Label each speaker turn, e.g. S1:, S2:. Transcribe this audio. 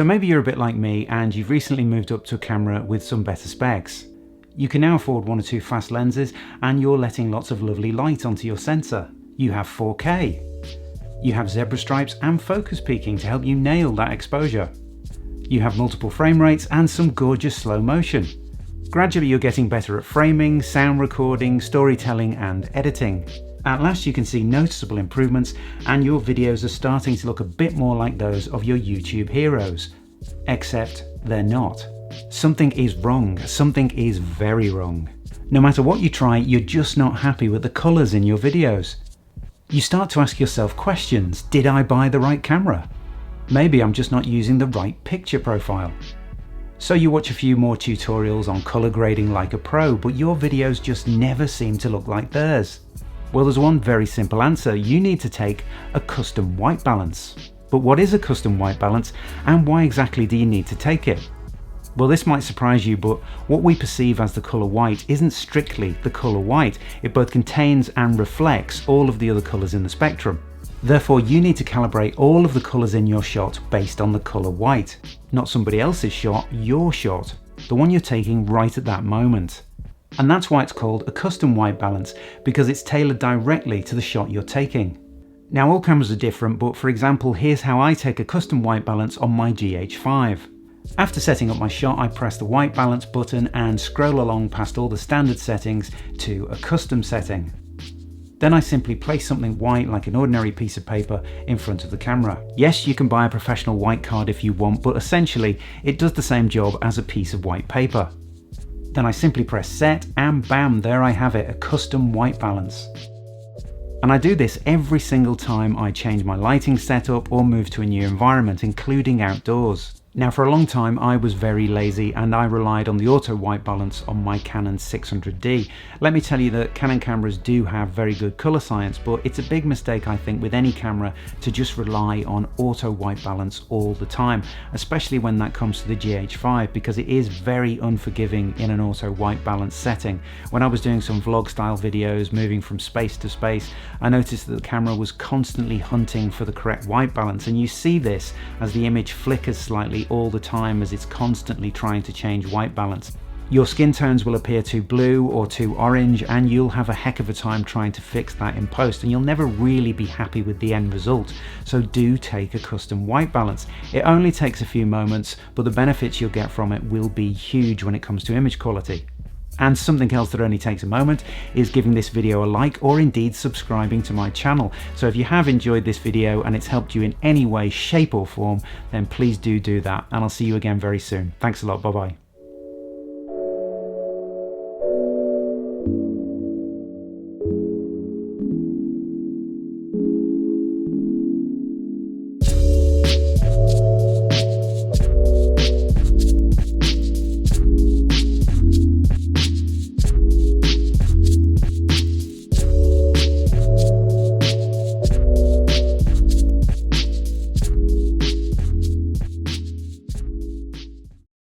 S1: So maybe you're a bit like me and you've recently moved up to a camera with some better specs. You can now afford 1 or 2 fast lenses and you're letting lots of lovely light onto your sensor. You have 4K. You have zebra stripes and focus peaking to help you nail that exposure. You have multiple frame rates and some gorgeous slow motion. Gradually you're getting better at framing, sound recording, storytelling and editing. At last you can see noticeable improvements and your videos are starting to look a bit more like those of your YouTube heroes. Except they're not. Something is wrong. Something is very wrong. No matter what you try, you're just not happy with the colours in your videos. You start to ask yourself questions. Did I buy the right camera? Maybe I'm just not using the right picture profile. So you watch a few more tutorials on colour grading like a pro, but your videos just never seem to look like theirs. Well, there's one very simple answer. You need to take a custom white balance. But what is a custom white balance and why exactly do you need to take it? Well, this might surprise you, but what we perceive as the colour white isn't strictly the colour white. It both contains and reflects all of the other colours in the spectrum. Therefore, you need to calibrate all of the colours in your shot based on the colour white. Not somebody else's shot, your shot. The one you're taking right at that moment. And that's why it's called a custom white balance, because it's tailored directly to the shot you're taking. Now all cameras are different, but for example, here's how I take a custom white balance on my GH5. After setting up my shot, I press the white balance button and scroll along past all the standard settings to a custom setting. Then I simply place something white like an ordinary piece of paper in front of the camera. Yes, you can buy a professional white card if you want, but essentially it does the same job as a piece of white paper. Then I simply press set and bam, there I have it, a custom white balance. And I do this every single time I change my lighting setup or move to a new environment, including outdoors. Now for a long time I was very lazy and I relied on the auto white balance on my Canon 600D. Let me tell you that Canon cameras do have very good colour science, but it's a big mistake I think with any camera to just rely on auto white balance all the time, especially when that comes to the GH5, because it is very unforgiving in an auto white balance setting. When I was doing some vlog style videos moving from space to space, I noticed that the camera was constantly hunting for the correct white balance, and you see this as the image flickers slightly all the time as it's constantly trying to change white balance. Your skin tones will appear too blue or too orange and you'll have a heck of a time trying to fix that in post, and you'll never really be happy with the end result. So do take a custom white balance. It only takes a few moments, but the benefits you'll get from it will be huge when it comes to image quality. And something else that only takes a moment is giving this video a like, or indeed subscribing to my channel. So if you have enjoyed this video and it's helped you in any way, shape or form, then please do that. And I'll see you again very soon. Thanks a lot. Bye bye.